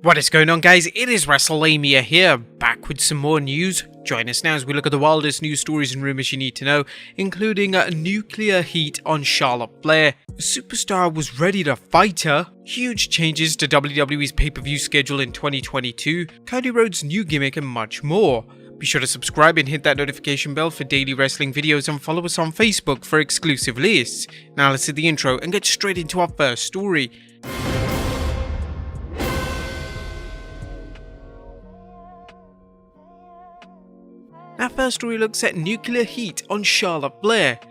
What is going on, guys? It is Wrestlelamia here, back with some more news. Join us now as we look at the wildest news stories and rumors you need to know, including nuclear heat on Charlotte Flair. A superstar was ready to fight her. Huge changes to WWE's pay-per-view schedule in 2022. Cody Rhodes' new gimmick and much more. Be sure to subscribe and hit that notification bell for daily wrestling videos and follow us on Facebook for exclusive lists. Now let's hit the intro and get straight into our first story. Our first story looks at nuclear heat on Charlotte Flair.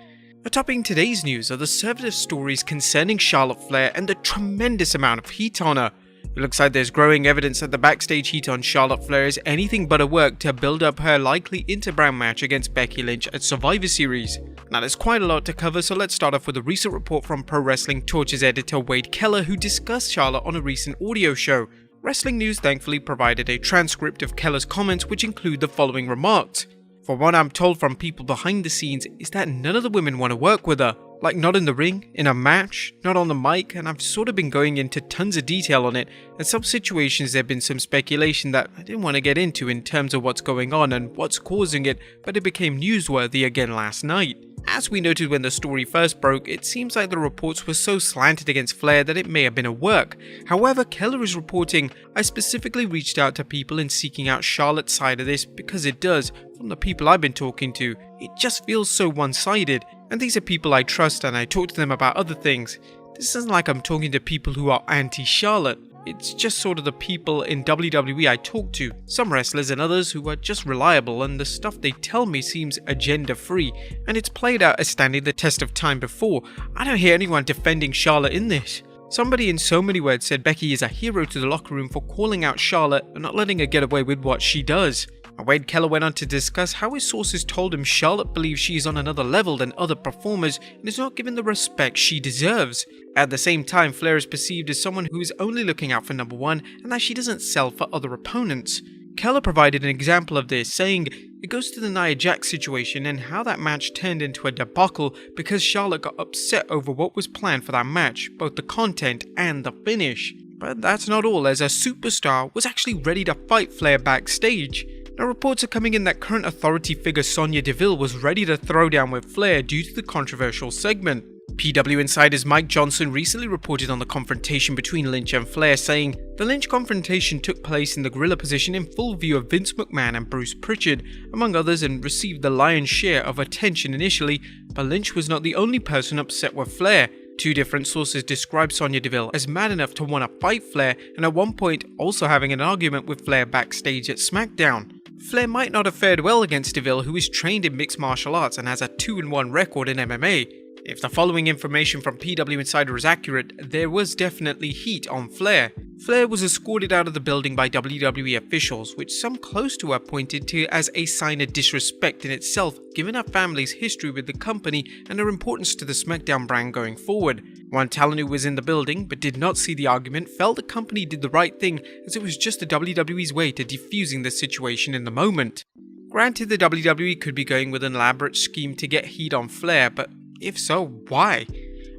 Topping today's news are the service stories concerning Charlotte Flair and the tremendous amount of heat on her. It looks like there's growing evidence that the backstage heat on Charlotte Flair is anything but a work to build up her likely Interbrand match against Becky Lynch at Survivor Series. Now there's quite a lot to cover, so let's start off with a recent report from Pro Wrestling Torch's editor Wade Keller, who discussed Charlotte on a recent audio show. Wrestling News thankfully provided a transcript of Keller's comments, which include the following remarks. For what I'm told from people behind the scenes is that none of the women want to work with her. Like not in the ring, in a match, not on the mic, and I've sort of been going into tons of detail on it. In some situations there have been some speculation that I didn't want to get into in terms of what's going on and what's causing it, but it became newsworthy again last night. As we noted when the story first broke, it seems like the reports were so slanted against Flair that it may have been a work. However, Keller is reporting, I specifically reached out to people in seeking out Charlotte's side of this because it does, from the people I've been talking to, it just feels so one-sided. And these are people I trust and I talk to them about other things. This isn't like I'm talking to people who are anti-Charlotte. It's just sort of the people in WWE I talk to, some wrestlers and others who are just reliable, and the stuff they tell me seems agenda-free, and it's played out as standing the test of time before. I don't hear anyone defending Charlotte in this. Somebody in so many words said Becky is a hero to the locker room for calling out Charlotte and not letting her get away with what she does. Wade Keller went on to discuss how his sources told him Charlotte believes she is on another level than other performers and is not given the respect she deserves. At the same time, Flair is perceived as someone who is only looking out for number one and that she doesn't sell for other opponents. Keller provided an example of this, saying it goes to the Nia Jax situation and how that match turned into a debacle because Charlotte got upset over what was planned for that match, both the content and the finish. But that's not all, as a superstar was actually ready to fight Flair backstage. Now reports are coming in that current authority figure Sonya Deville was ready to throw down with Flair due to the controversial segment. PW Insider's Mike Johnson recently reported on the confrontation between Lynch and Flair, saying the Lynch confrontation took place in the gorilla position in full view of Vince McMahon and Bruce Pritchard, among others, and received the lion's share of attention initially, but Lynch was not the only person upset with Flair. Two different sources describe Sonya Deville as mad enough to want to fight Flair, and at one point also having an argument with Flair backstage at SmackDown. Flair might not have fared well against Deville, who is trained in mixed martial arts and has a 2-1 record in MMA. If the following information from PW Insider is accurate, there was definitely heat on Flair. Flair was escorted out of the building by WWE officials, which some close to her pointed to as a sign of disrespect in itself, given her family's history with the company and her importance to the SmackDown brand going forward. One talent who was in the building but did not see the argument felt the company did the right thing, as it was just the WWE's way to defusing the situation in the moment. Granted, the WWE could be going with an elaborate scheme to get heat on Flair, but if so, why?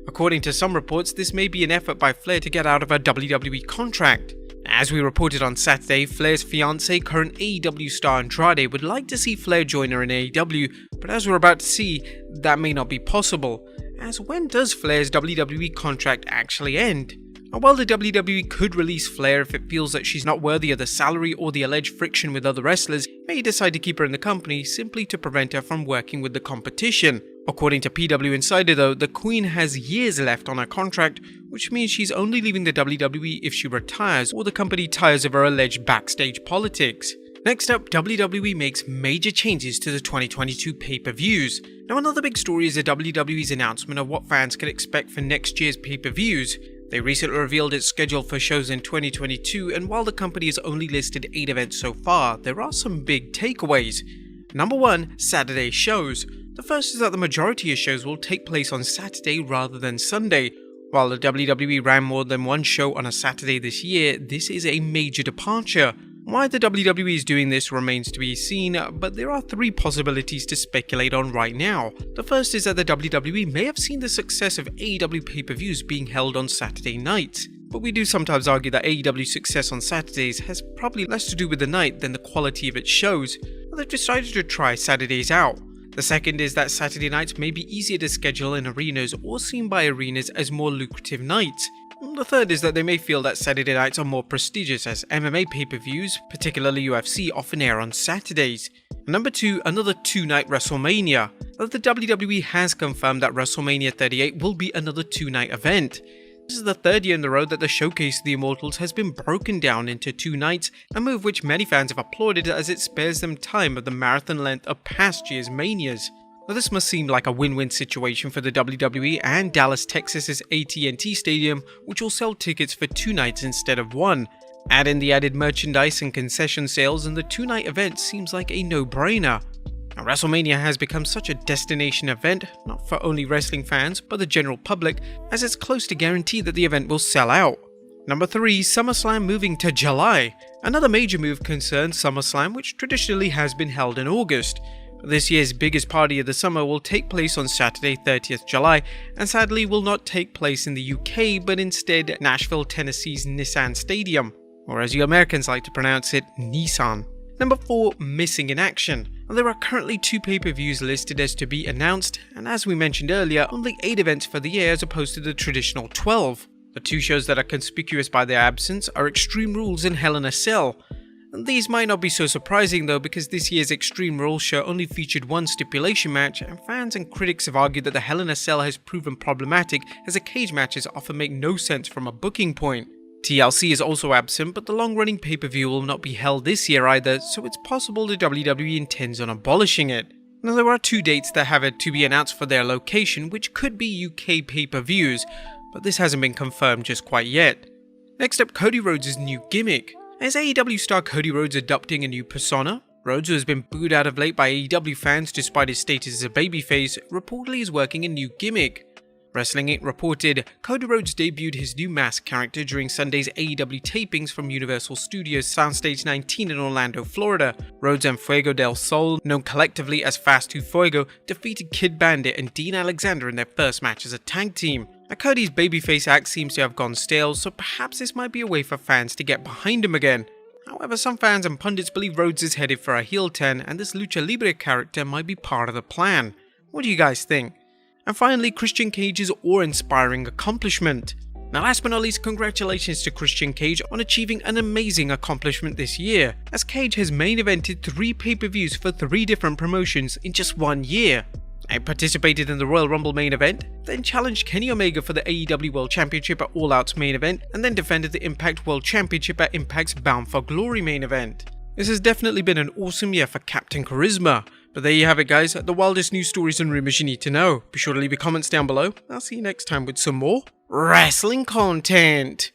According to some reports, this may be an effort by Flair to get out of her WWE contract. As we reported on Saturday, Flair's fiancé, current AEW star Andrade, would like to see Flair join her in AEW, but as we're about to see, that may not be possible. As when does Flair's WWE contract actually end? And while the WWE could release Flair if it feels that she's not worthy of the salary or the alleged friction with other wrestlers, it may decide to keep her in the company simply to prevent her from working with the competition. According to PW Insider though, the Queen has years left on her contract, which means she's only leaving the WWE if she retires or the company tires of her alleged backstage politics. Next up, WWE makes major changes to the 2022 pay-per-views. Now another big story is the WWE's announcement of what fans can expect for next year's pay-per-views. They recently revealed its schedule for shows in 2022, and while the company has only listed 8 events so far, there are some big takeaways. Number 1, Saturday shows. The first is that the majority of shows will take place on Saturday rather than Sunday. While the WWE ran more than one show on a Saturday this year, this is a major departure. Why the WWE is doing this remains to be seen, but there are 3 possibilities to speculate on right now. The first is that the WWE may have seen the success of AEW pay-per-views being held on Saturday nights. but we do sometimes argue that AEW's success on Saturdays has probably less to do with the night than the quality of its shows, but they've decided to try Saturdays out. The second is that Saturday nights may be easier to schedule in arenas or seen by arenas as more lucrative nights. The third is that they may feel that Saturday nights are more prestigious as MMA pay-per-views, particularly UFC, often air on Saturdays. Number 2, another 2-night WrestleMania. The WWE has confirmed that WrestleMania 38 will be another 2-night event. This is the third year in a row that the Showcase of the Immortals has been broken down into 2 nights, a move which many fans have applauded as it spares them time of the marathon length of past year's Manias. Now, this must seem like a win-win situation for the WWE and Dallas, Texas's AT&T Stadium, which will sell tickets for 2 nights instead of 1. Add in the added merchandise and concession sales and the 2-night event seems like a no-brainer. Now, WrestleMania has become such a destination event, not for only wrestling fans, but the general public, as it's close to guaranteed that the event will sell out. Number 3, SummerSlam moving to July. Another major move concerns SummerSlam, which traditionally has been held in August. This year's biggest party of the summer will take place on Saturday 30th July and sadly will not take place in the UK but instead Nashville, Tennessee's Nissan Stadium, or as you Americans like to pronounce it, Nissan. Number 4, missing in action. There are currently 2 pay-per-views listed as to be announced, and as we mentioned earlier, only 8 events for the year as opposed to the traditional 12. The 2 shows that are conspicuous by their absence are Extreme Rules and Hell in a Cell. These might not be so surprising though, because this year's Extreme Rules show only featured 1 stipulation match, and fans and critics have argued that the Hell in a Cell has proven problematic as the cage matches often make no sense from a booking point. TLC is also absent, but the long-running pay-per-view will not be held this year either, so it's possible the WWE intends on abolishing it. Now, there are 2 dates that have to be announced for their location, which could be UK pay-per-views, but this hasn't been confirmed just quite yet. Next up, Cody Rhodes' new gimmick. Is AEW star Cody Rhodes adopting a new persona? Rhodes, who has been booed out of late by AEW fans despite his status as a babyface, reportedly is working a new gimmick. Wrestling Inc. reported Cody Rhodes debuted his new mask character during Sunday's AEW tapings from Universal Studios Soundstage 19 in Orlando, Florida. Rhodes and Fuego del Sol, known collectively as Fast 2 Fuego, defeated Kid Bandit and Dean Alexander in their first match as a tag team. Now, Cody's babyface act seems to have gone stale, so perhaps this might be a way for fans to get behind him again. However, some fans and pundits believe Rhodes is headed for a heel turn, and this Lucha Libre character might be part of the plan. What do you guys think? And finally, Christian Cage's awe-inspiring accomplishment. Now, last but not least, congratulations to Christian Cage on achieving an amazing accomplishment this year, as Cage has main evented 3 pay-per-views for 3 different promotions in just 1 year. He participated in the Royal Rumble main event, then challenged Kenny Omega for the AEW World Championship at All Out's main event, and then defended the Impact World Championship at Impact's Bound for Glory main event. This has definitely been an awesome year for Captain Charisma. But there you have it guys, the wildest news stories and rumors you need to know. Be sure to leave your comments down below. I'll see you next time with some more wrestling content.